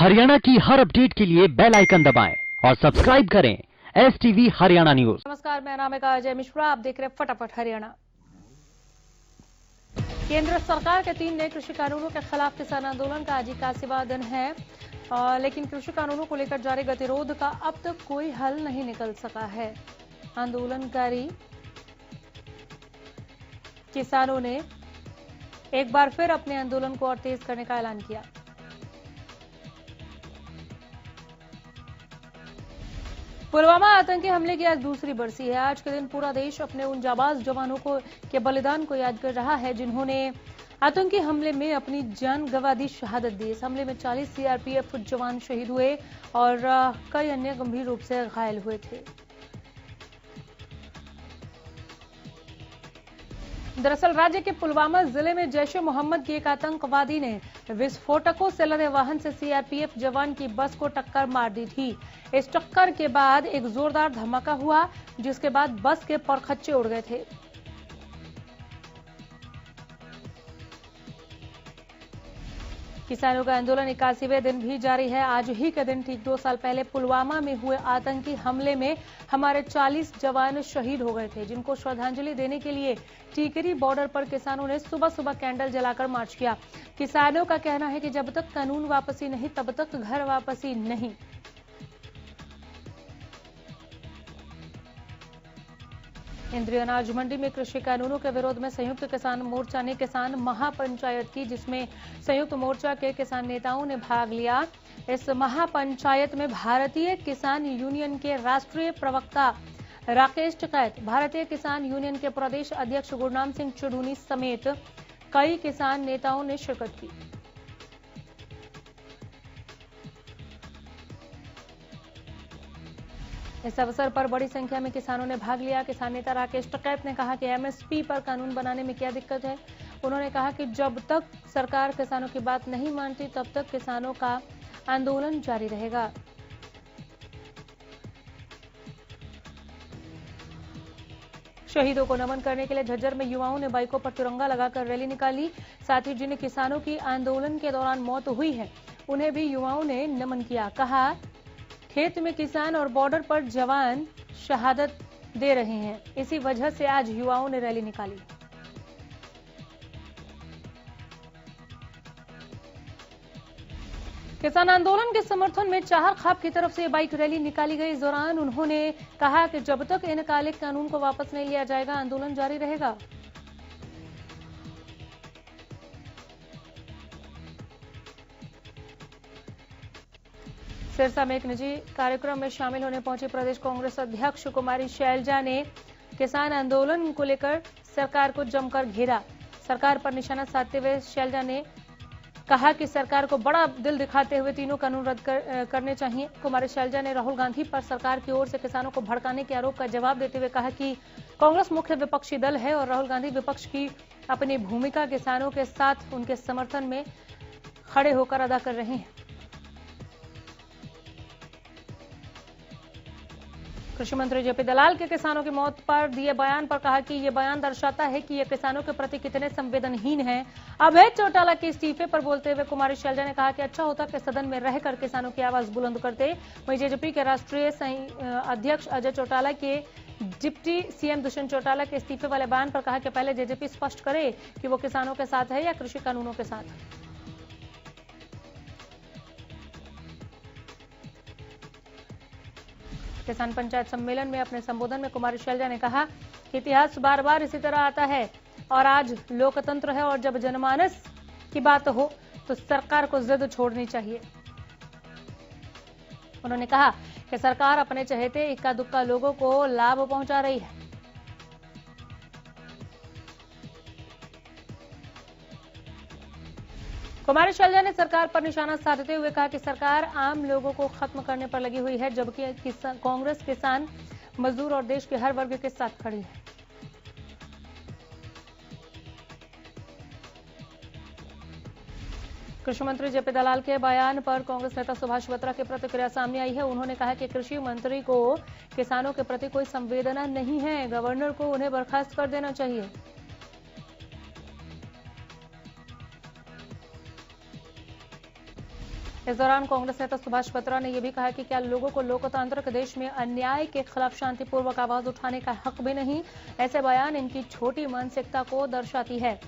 हरियाणा की हर अपडेट के लिए बेल आइकन दबाएं और सब्सक्राइब करें STV हरियाणा न्यूज। नमस्कार, मेरा नाम है अजय मिश्रा। आप देख रहे हैं फटाफट हरियाणा। केंद्र सरकार के 3 नए कृषि कानूनों के खिलाफ किसान आंदोलन का आज 81वां दिन है, लेकिन कृषि कानूनों को लेकर जारी गतिरोध का अब तक कोई हल नहीं निकल सका है। आंदोलनकारी किसानों ने एक बार फिर अपने आंदोलन को और तेज करने का ऐलान किया। पुलवामा आतंकी हमले की आज दूसरी बरसी है। आज के दिन पूरा देश अपने उन जाबाज जवानों के बलिदान को याद कर रहा है जिन्होंने आतंकी हमले में अपनी जान गंवा दी, शहादत दी। इस हमले में 40 CRPF जवान शहीद हुए और कई अन्य गंभीर रूप से घायल हुए थे। दरअसल राज्य के पुलवामा जिले में जैश-ए-मोहम्मद की एक आतंकवादी ने विस्फोटकों से लदे वाहन से CRPF जवान की बस को टक्कर मार दी थी। इस टक्कर के बाद एक जोरदार धमाका हुआ, जिसके बाद बस के परखच्चे उड़ गए थे। किसानों का आंदोलन 81वें दिन भी जारी है। आज ही के दिन ठीक 2 साल पहले पुलवामा में हुए आतंकी हमले में हमारे 40 जवान शहीद हो गए थे, जिनको श्रद्धांजलि देने के लिए टीकरी बॉर्डर पर किसानों ने सुबह सुबह कैंडल जलाकर मार्च किया। किसानों का कहना है कि जब तक कानून वापसी नहीं, तब तक घर वापसी नहीं। केंद्रीय अनाज मंडी में कृषि कानूनों के विरोध में संयुक्त किसान मोर्चा ने किसान महापंचायत की, जिसमें संयुक्त मोर्चा के किसान नेताओं ने भाग लिया। इस महापंचायत में भारतीय किसान यूनियन के राष्ट्रीय प्रवक्ता राकेश टिकैत, भारतीय किसान यूनियन के प्रदेश अध्यक्ष गुरनाम सिंह चुड़ूनी समेत कई किसान नेताओं ने शिरकत की। इस अवसर पर बड़ी संख्या में किसानों ने भाग लिया। किसान नेता राकेश टिकैत ने कहा कि MSP पर कानून बनाने में क्या दिक्कत है। उन्होंने कहा कि जब तक सरकार किसानों की बात नहीं मानती, तब तक किसानों का आंदोलन जारी रहेगा। शहीदों को नमन करने के लिए झज्जर में युवाओं ने बाइकों पर तिरंगा लगाकर रैली निकाली। साथ ही जिन किसानों की आंदोलन के दौरान मौत हुई है, उन्हें भी युवाओं ने नमन किया। कहा, खेत में किसान और बॉर्डर पर जवान शहादत दे रहे हैं, इसी वजह से आज युवाओं ने रैली निकाली। किसान आंदोलन के समर्थन में चाहर खाप की तरफ से बाइक रैली निकाली गई। इस दौरान उन्होंने कहा कि जब तक इन काले कानून को वापस नहीं लिया जाएगा, आंदोलन जारी रहेगा। सिरसा में एक निजी कार्यक्रम में शामिल होने पहुंची प्रदेश कांग्रेस अध्यक्ष कुमारी शैलजा ने किसान आंदोलन को लेकर सरकार को जमकर घेरा। सरकार पर निशाना साधते हुए शैलजा ने कहा कि सरकार को बड़ा दिल दिखाते हुए तीनों कानून रद्द करने चाहिए। कुमारी शैलजा ने राहुल गांधी पर सरकार की ओर से किसानों को भड़काने के आरोप का जवाब देते हुए कहा कि कांग्रेस मुख्य विपक्षी दल है और राहुल गांधी विपक्ष की अपनी भूमिका किसानों के साथ उनके समर्थन में खड़े होकर अदा कर रहे हैं। कृषि मंत्री जेपी दलाल के किसानों की मौत पर दिए बयान पर कहा कि यह बयान दर्शाता है कि ये किसानों के प्रति कितने संवेदनहीन हैं। अभय चौटाला के इस्तीफे पर बोलते हुए कुमारी शैलजा ने कहा कि अच्छा होता कि सदन में रहकर किसानों की आवाज बुलंद करते। वहीं जेजेपी के राष्ट्रीय अध्यक्ष अजय चौटाला के डिप्टी CM दुष्यंत चौटाला के इस्तीफे वाले बयान पर कहा कि पहले जेजेपी स्पष्ट करे कि वो किसानों के साथ है या कृषि कानूनों के साथ। किसान पंचायत सम्मेलन में अपने संबोधन में कुमारी शैलजा ने कहा कि इतिहास बार बार इसी तरह आता है और आज लोकतंत्र है और जब जनमानस की बात हो तो सरकार को जिद छोड़नी चाहिए। उन्होंने कहा कि सरकार अपने चहेते इक्का दुक्का लोगों को लाभ पहुंचा रही है। कुमारी शैलजा ने सरकार पर निशाना साधते हुए कहा कि सरकार आम लोगों को खत्म करने पर लगी हुई है, जबकि कांग्रेस किसान, मजदूर और देश के हर वर्ग के साथ खड़ी है। कृषि मंत्री जेपी दलाल के बयान पर कांग्रेस नेता सुभाष बत्रा की प्रतिक्रिया सामने आई है। उन्होंने कहा कि कृषि मंत्री को किसानों के प्रति कोई संवेदना नहीं है, गवर्नर को उन्हें बर्खास्त कर देना चाहिए। इस दौरान कांग्रेस नेता सुभाष बत्रा ने यह भी कहा कि क्या लोगों को लोकतांत्रिक देश में अन्याय के खिलाफ शांतिपूर्वक आवाज उठाने का हक भी नहीं? ऐसे बयान इनकी छोटी मानसिकता को दर्शाती है।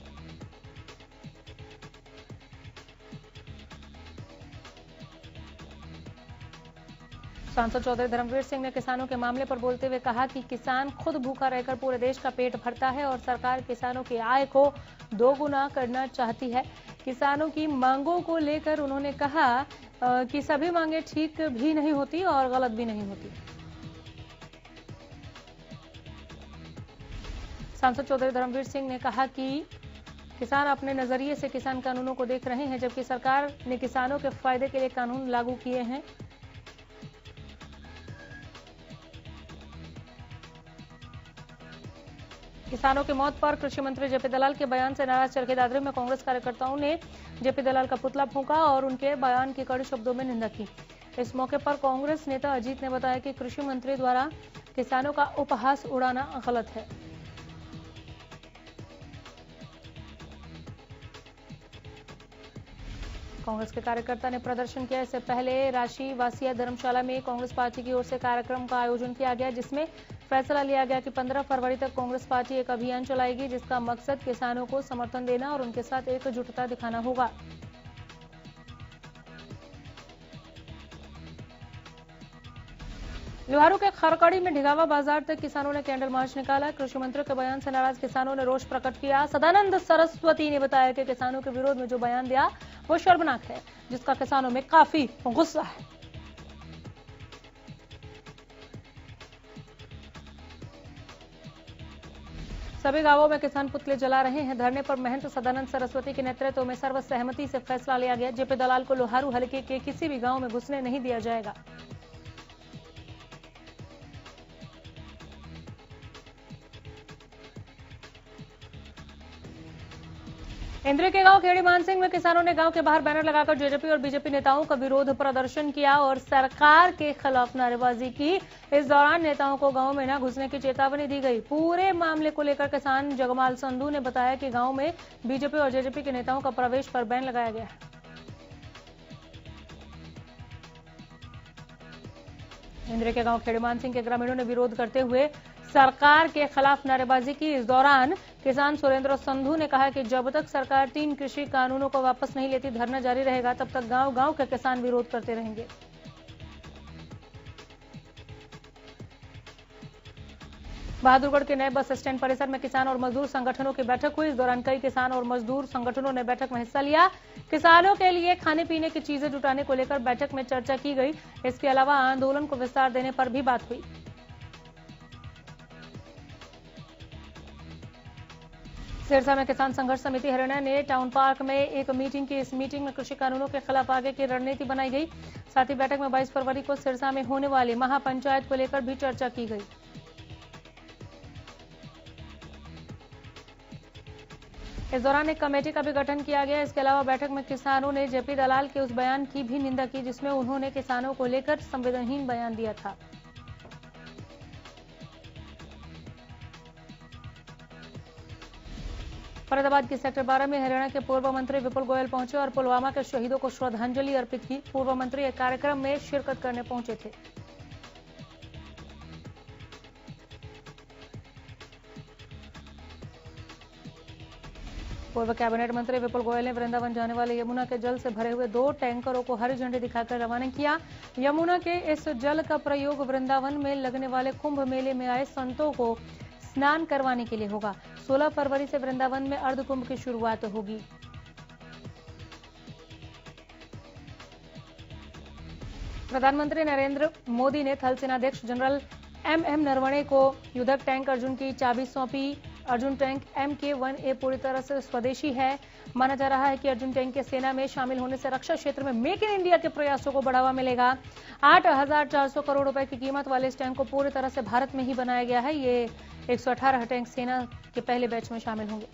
सांसद चौधरी धर्मवीर सिंह ने किसानों के मामले पर बोलते हुए कहा कि किसान खुद भूखा रहकर पूरे देश का पेट भरता है और सरकार किसानों की आय को दोगुना करना चाहती है। किसानों की मांगों को लेकर उन्होंने कहा कि सभी मांगे ठीक भी नहीं होती और गलत भी नहीं होती। सांसद चौधरी धर्मवीर सिंह ने कहा कि किसान अपने नजरिए से किसान कानूनों को देख रहे हैं, जबकि सरकार ने किसानों के फायदे के लिए कानून लागू किए हैं। किसानों की मौत पर कृषि मंत्री जेपी दलाल के बयान से नाराज चरखी दादरी में कांग्रेस कार्यकर्ताओं ने जेपी दलाल का पुतला फूंका और उनके बयान की कड़े शब्दों में निंदा की। इस मौके पर कांग्रेस नेता अजीत ने बताया कि कृषि मंत्री द्वारा किसानों का उपहास उड़ाना गलत है। कांग्रेस के कार्यकर्ता ने प्रदर्शन किया। इससे पहले राशि वासिया धर्मशाला में कांग्रेस पार्टी की ओर से कार्यक्रम का आयोजन किया गया, जिसमें फैसला लिया गया कि 15 फरवरी तक कांग्रेस पार्टी एक अभियान चलाएगी, जिसका मकसद किसानों को समर्थन देना और उनके साथ एकजुटता दिखाना होगा। लोहारू के खरकड़ी में ढिगावा बाजार तक किसानों ने कैंडल मार्च निकाला। कृषि मंत्री के बयान से नाराज किसानों ने रोष प्रकट किया। सदानंद सरस्वती ने बताया कि किसानों के विरोध में जो बयान दिया वो शर्मनाक है, जिसका किसानों में काफी गुस्सा है। सभी गांवों में किसान पुतले जला रहे हैं। धरने पर महंत सदानंद सरस्वती के नेतृत्व में सर्वसहमति से फैसला लिया गया। जेपी दलाल को लोहारू हलके के किसी भी गांव में घुसने नहीं दिया जाएगा। इंद्री के गांव खेड़ी मानसिंह में किसानों ने गांव के बाहर बैनर लगाकर जेजेपी और बीजेपी नेताओं का विरोध प्रदर्शन किया और सरकार के खिलाफ नारेबाजी की। इस दौरान नेताओं को गांव में न घुसने की चेतावनी दी गई। पूरे मामले को लेकर किसान जगमाल संधू ने बताया कि गांव में बीजेपी और जेजेपी के नेताओं का प्रवेश पर बैन लगाया गया है। इंद्री के गांव खेड़ी मानसिंह के ग्रामीणों ने विरोध करते हुए सरकार के खिलाफ नारेबाजी की। इस दौरान किसान सुरेंद्र संधू ने कहा कि जब तक सरकार 3 कृषि कानूनों को वापस नहीं लेती, धरना जारी रहेगा, तब तक गांव-गांव के किसान विरोध करते रहेंगे। बहादुरगढ़ के नए बस स्टैंड परिसर में किसान और मजदूर संगठनों की बैठक हुई। इस दौरान कई किसान और मजदूर संगठनों ने बैठक में हिस्सा लिया। किसानों के लिए खाने पीने की चीजें जुटाने को लेकर बैठक में चर्चा की गई। इसके अलावा आंदोलन को विस्तार देने पर भी बात हुई। सिरसा में किसान संघर्ष समिति हरियाणा ने टाउन पार्क में एक मीटिंग की। इस मीटिंग में कृषि कानूनों के खिलाफ आगे की रणनीति बनाई गई। साथ ही बैठक में 22 फरवरी को सिरसा में होने वाली महापंचायत को लेकर भी चर्चा की गई। इस दौरान एक कमेटी का भी गठन किया गया। इसके अलावा बैठक में किसानों ने जेपी दलाल के उस बयान की भी निंदा की, जिसमें उन्होंने किसानों को लेकर संवेदनहीन बयान दिया था। फरीदाबाद की सेक्टर 12 में हरियाणा के पूर्व मंत्री विपुल गोयल पहुंचे और पुलवामा के शहीदों को श्रद्धांजलि अर्पित की। पूर्व मंत्री एक कार्यक्रम में शिरकत करने पहुंचे थे। पूर्व कैबिनेट मंत्री विपुल गोयल ने वृंदावन जाने वाले यमुना के जल से भरे हुए 2 टैंकरों को हरी झंडी दिखाकर रवाना किया। यमुना के इस जल का प्रयोग वृंदावन में लगने वाले कुंभ मेले में आए संतों को स्नान करवाने के लिए होगा। 16 फरवरी से वृंदावन में अर्ध कुंभ की शुरुआत होगी। प्रधानमंत्री नरेंद्र मोदी ने थल सेनाध्यक्ष जनरल एम नरवणे को युद्धक टैंक अर्जुन की चाबी सौंपी। अर्जुन टैंक MK-1A पूरी तरह से स्वदेशी है। माना जा रहा है कि अर्जुन टैंक के सेना में शामिल होने से रक्षा क्षेत्र में मेक इन इंडिया के प्रयासों को बढ़ावा मिलेगा। 8,400 करोड़ रुपए की कीमत वाले इस टैंक को पूरी तरह से भारत में ही बनाया गया है। ये 118 टैंक सेना के पहले बैच में शामिल होंगे।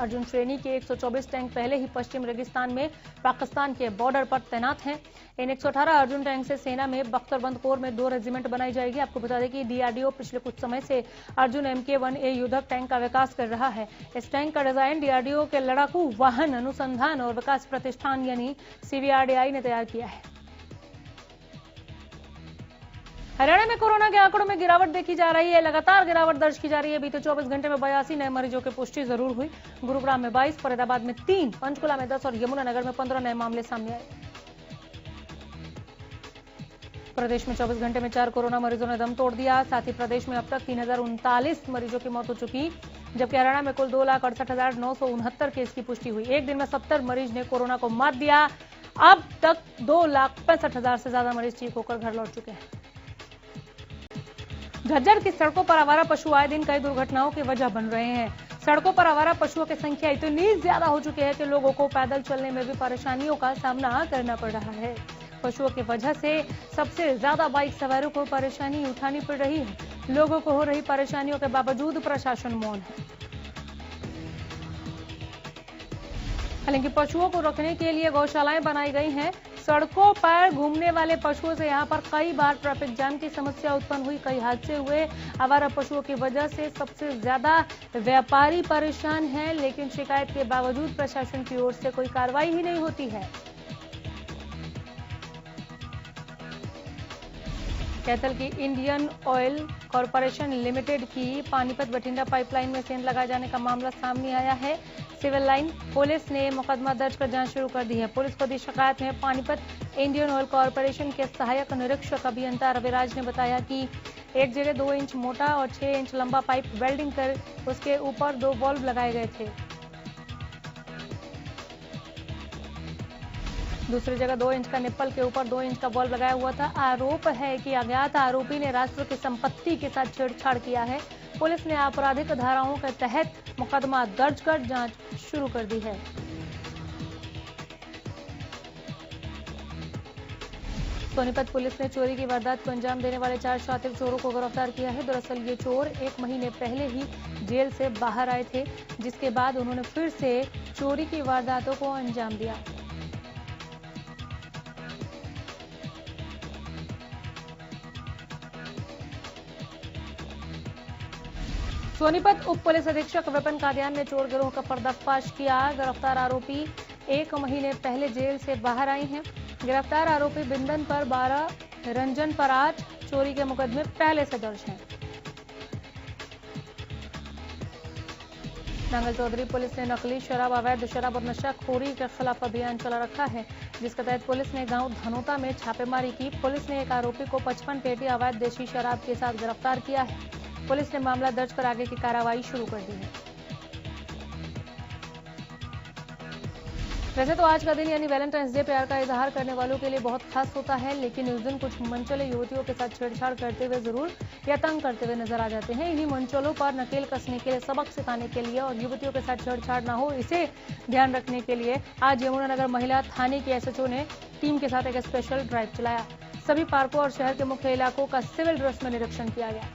अर्जुन श्रेणी के 124 टैंक पहले ही पश्चिम रेगिस्तान में पाकिस्तान के बॉर्डर पर तैनात हैं। इन 118 अर्जुन टैंक से सेना में बख्तरबंद कोर में 2 रेजिमेंट बनाई जाएगी। आपको बता दें कि डीआरडीओ पिछले कुछ समय से अर्जुन MK-1A युद्धक टैंक का विकास कर रहा है। इस टैंक का डिजाइन डीआरडीओ के लड़ाकू वाहन अनुसंधान और विकास प्रतिष्ठान यानी CVRDI ने तैयार किया है। हरियाणा में कोरोना के आंकड़ों में गिरावट देखी जा रही है। लगातार गिरावट दर्ज की जा रही है। बीते 24 घंटे में 82 नए मरीजों की पुष्टि जरूर हुई। गुरुग्राम में 22, फरीदाबाद में 3, पंचकुला में 10 और यमुनानगर में 15 नए मामले सामने आए। प्रदेश में 24 घंटे में 4 कोरोना मरीजों ने दम तोड़ दिया। साथ ही प्रदेश में अब तक 3039 मरीजों की मौत हो चुकी, जबकि हरियाणा में कुल 2,68,969 केस की पुष्टि हुई। एक दिन में 70 मरीज ने कोरोना को मात दिया। अब तक 2,65,000 से ज्यादा मरीज ठीक होकर घर लौट चुके हैं। झज्जर की सड़कों पर आवारा पशु आए दिन कई दुर्घटनाओं की वजह बन रहे हैं। सड़कों पर आवारा पशुओं की संख्या इतनी ज्यादा हो चुकी है कि लोगों को पैदल चलने में भी परेशानियों का सामना करना पड़ रहा है। पशुओं की वजह से सबसे ज्यादा बाइक सवारों को परेशानी उठानी पड़ रही है। लोगों को हो रही परेशानियों के बावजूद प्रशासन मौन है। हालांकि पशुओं को रखने के लिए गौशालाएं बनाई गई हैं। सड़कों पर घूमने वाले पशुओं से यहां पर कई बार ट्रैफिक जाम की समस्या उत्पन्न हुई, कई हादसे हुए। आवारा पशुओं की वजह से सबसे ज्यादा व्यापारी परेशान हैं, लेकिन शिकायत के बावजूद प्रशासन की ओर से कोई कार्रवाई ही नहीं होती है। कैथल की इंडियन ऑयल कॉरपोरेशन लिमिटेड की पानीपत बठिंडा पाइपलाइन में सेंध लगाए जाने का मामला सामने आया है। सिविल लाइन पुलिस ने मुकदमा दर्ज कर जांच शुरू कर दी है। पुलिस को दी शिकायत में पानीपत इंडियन ऑयल कॉरपोरेशन के सहायक निरीक्षक अभियंता रविराज ने बताया कि एक जगह 2 इंच मोटा और 6 इंच लंबा पाइप वेल्डिंग कर उसके ऊपर 2 बल्ब लगाए गए थे। दूसरी जगह 2 इंच का निप्पल के ऊपर 2 इंच का बल्ब लगाया हुआ था। आरोप है कि अज्ञात आरोपी ने राष्ट्र की संपत्ति के साथ छेड़छाड़ किया है। पुलिस ने आपराधिक धाराओं के तहत मुकदमा दर्ज कर जांच शुरू कर दी है। सोनीपत पुलिस ने चोरी की वारदात को अंजाम देने वाले 4 शातिर चोरों को गिरफ्तार किया है। दरअसल ये चोर 1 महीने पहले ही जेल से बाहर आए थे, जिसके बाद उन्होंने फिर से चोरी की वारदातों को अंजाम दिया। सोनीपत उप पुलिस अधीक्षक विपिन कादियान ने चोर गिरोह का पर्दाफाश किया। गिरफ्तार आरोपी 1 महीने पहले जेल से बाहर आई हैं। गिरफ्तार आरोपी बिंदन पर 12, रंजन पर 8 चोरी के मुकदमे पहले से दर्ज हैं। नांगल चौधरी पुलिस ने नकली शराब, अवैध शराब और नशाखोरी के खिलाफ अभियान चला रखा है, जिसके तहत पुलिस ने गांव धनोता में छापेमारी की। पुलिस ने एक आरोपी को 55 पेटी अवैध देशी शराब के साथ गिरफ्तार किया है। पुलिस ने मामला दर्ज कर आगे की कार्रवाई शुरू कर दी है। वैसे तो आज का दिन यानी वैलेंटाइंस डे प्यार का इजहार करने वालों के लिए बहुत खास होता है, लेकिन उस दिन कुछ मनचले युवतियों के साथ छेड़छाड़ करते हुए जरूर या तंग करते हुए नजर आ जाते हैं। इन्हीं मनचलों पर नकेल कसने के लिए, सबक सिखाने के लिए और युवतियों के साथ छेड़छाड़ ना हो, इसे ध्यान रखने के लिए आज यमुनानगर महिला थाने की SHO ने टीम के साथ एक स्पेशल ड्राइव चलाया। सभी पार्कों और शहर के मुख्य इलाकों का सिविल ड्रेस में निरीक्षण किया गया।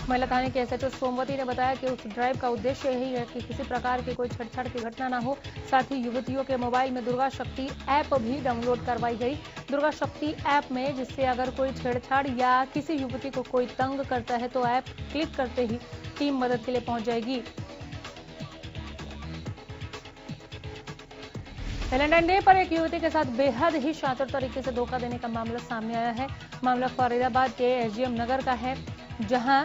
महिला थाने के SHO सोमवती ने बताया कि उस ड्राइव का उद्देश्य यही है कि किसी प्रकार की कोई छेड़छाड़ की घटना ना हो। साथ ही युवतियों के मोबाइल में दुर्गा शक्ति ऐप भी डाउनलोड करवाई गई। दुर्गा शक्ति ऐप में जिससे अगर कोई छेड़छाड़ या किसी युवती को कोई तंग करता है तो ऐप क्लिक करते ही टीम मदद के लिए पहुंच जाएगी। वैलेंटाइन डे पर एक युवती के साथ बेहद ही शातिर तरीके से धोखा देने का मामला सामने आया है। मामला फरीदाबाद के SGM नगर का है, जहां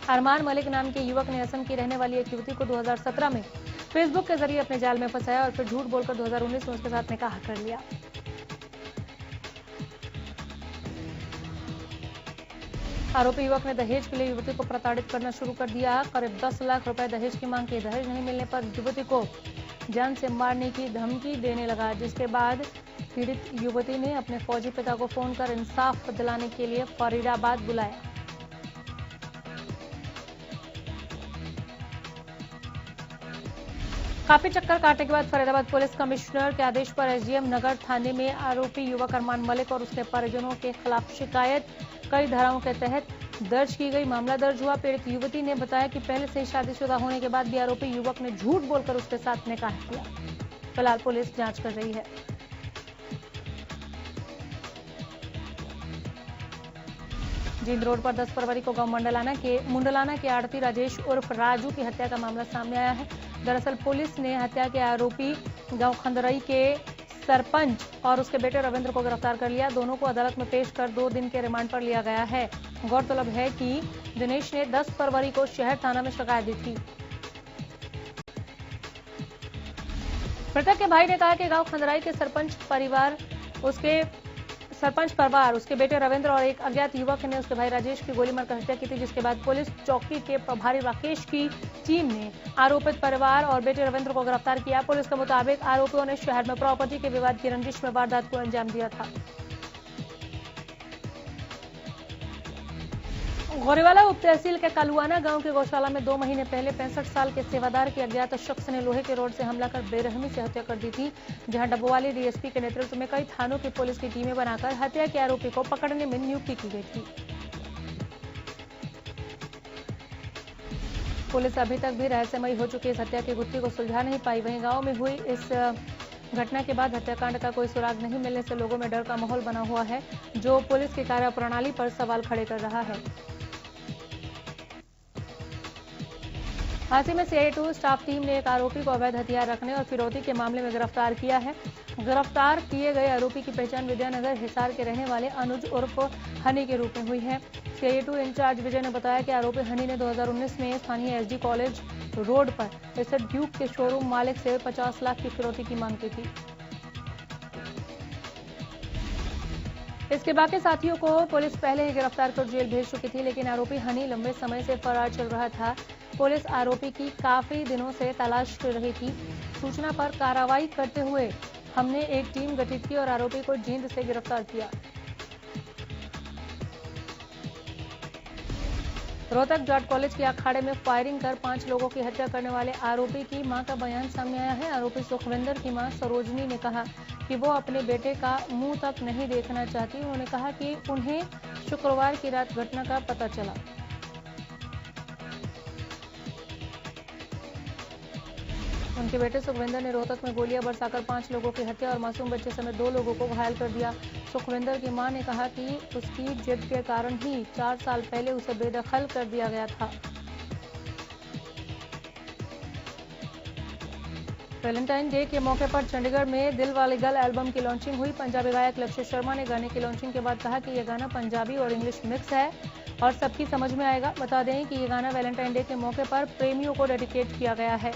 अरमान मलिक नाम के युवक ने असम की रहने वाली एक युवती को 2017 में फेसबुक के जरिए अपने जाल में फंसाया और फिर झूठ बोलकर 2019 में उसके साथ निकाह कर लिया। आरोपी युवक ने दहेज के लिए युवती को प्रताड़ित करना शुरू कर दिया। करीब 10 लाख रुपए दहेज की मांग की। दहेज नहीं मिलने पर युवती को जान से मारने की धमकी देने लगा, जिसके बाद पीड़ित युवती ने अपने फौजी पिता को फोन कर इंसाफ दिलाने के लिए फरीदाबाद बुलाया। काफी चक्कर काटने के बाद फरीदाबाद पुलिस कमिश्नर के आदेश पर SGM नगर थाने में आरोपी युवक अरमान मलिक और उसके परिजनों के खिलाफ शिकायत कई धाराओं के तहत दर्ज की गई। मामला दर्ज हुआ। पीड़ित युवती ने बताया कि पहले से ही शादीशुदा होने के बाद भी आरोपी युवक ने झूठ बोलकर उसके साथ निकाह किया। फिलहाल पुलिस जांच कर रही है। जींद रोड पर 10 फरवरी को गांव मुंडलाना के आड़ती राजेश उर्फ राजू की हत्या का मामला सामने आया है। दरअसल पुलिस ने हत्या के आरोपी गांव खंदरई के सरपंच और उसके बेटे रविंद्र को गिरफ्तार कर लिया। दोनों को अदालत में पेश कर 2 दिन के रिमांड पर लिया गया है। गौरतलब है कि दिनेश ने 10 फरवरी को शहर थाना में शिकायत दी थी। मृतक के भाई ने कहा कि गांव खंदराई के सरपंच परिवार उसके बेटे रविंद्र और एक अज्ञात युवक ने उसके भाई राजेश की गोली मारकर हत्या की थी, जिसके बाद पुलिस चौकी के प्रभारी राकेश की टीम ने आरोपित परिवार और बेटे रविंद्र को गिरफ्तार किया। पुलिस के मुताबिक आरोपियों ने शहर में प्रॉपर्टी के विवाद की रंजिश में वारदात को अंजाम दिया था। गोरेवाला उप तहसील के कालुआना गांव के गौशाला में 2 महीने पहले 65 साल के सेवादार की अज्ञात शख्स ने लोहे के रॉड से हमला कर बेरहमी से हत्या कर दी थी, जहां डब्बोवाली डीएसपी के नेतृत्व में कई थानों की पुलिस की टीमें बनाकर हत्या के आरोपी को पकड़ने में नियुक्ति की गई थी। पुलिस अभी तक भी रहस्यमयी हो चुकी इस हत्या की गुत्थी को सुलझा नहीं पाई। वहीं गांव में हुई इस घटना के बाद हत्याकांड का कोई सुराग नहीं मिलने से लोगों में डर का माहौल बना हुआ है, जो पुलिस की कार्यप्रणाली पर सवाल खड़े कर रहा है। हांसी में CI2 स्टाफ टीम ने एक आरोपी को अवैध हथियार रखने और फिरौती के मामले में गिरफ्तार किया है। गिरफ्तार किए गए आरोपी की पहचान विद्यानगर हिसार के रहने वाले अनुज उर्फ हनी के रूप में हुई है। CI2 इंचार्ज विजय ने बताया कि आरोपी हनी ने 2019 में स्थानीय SD कॉलेज रोड पर स्थित ड्यूक के शोरूम मालिक से 50 लाख की फिरौती की मांग की थी। इसके बाकी साथियों को पुलिस पहले ही गिरफ्तार कर जेल भेज चुकी थी, लेकिन आरोपी हनी लंबे समय से फरार चल रहा था। पुलिस आरोपी की काफी दिनों से तलाश कर रही थी। सूचना पर कार्रवाई करते हुए हमने एक टीम गठित की और आरोपी को जींद से गिरफ्तार किया। रोहतक जाट कॉलेज के अखाड़े में फायरिंग कर 5 लोगों की हत्या करने वाले आरोपी की मां का बयान सामने आया है। आरोपी सुखविंदर की मां सरोजनी ने कहा कि वो अपने बेटे का मुंह तक नहीं देखना चाहती। उन्होंने कहा कि उन्हें शुक्रवार की रात घटना का पता चला। उनके बेटे सुखविंदर ने रोहतक में गोलियां बरसाकर 5 लोगों की हत्या और मासूम बच्चे समेत 2 लोगों को घायल कर दिया। सुखविंदर की मां ने कहा कि उसकी जिद के कारण ही 4 साल पहले उसे बेदखल कर दिया गया था। वैलेंटाइन डे के मौके पर चंडीगढ़ में दिल वाली गर्ल एल्बम की लॉन्चिंग हुई। पंजाबी गायक लक्ष्य शर्मा ने गाने की लॉन्चिंग के बाद कहा कि यह गाना पंजाबी और इंग्लिश मिक्स है और सबकी समझ में आएगा। बता दें कि ये गाना वैलेंटाइन डे के मौके पर प्रेमियों को डेडिकेट किया गया है।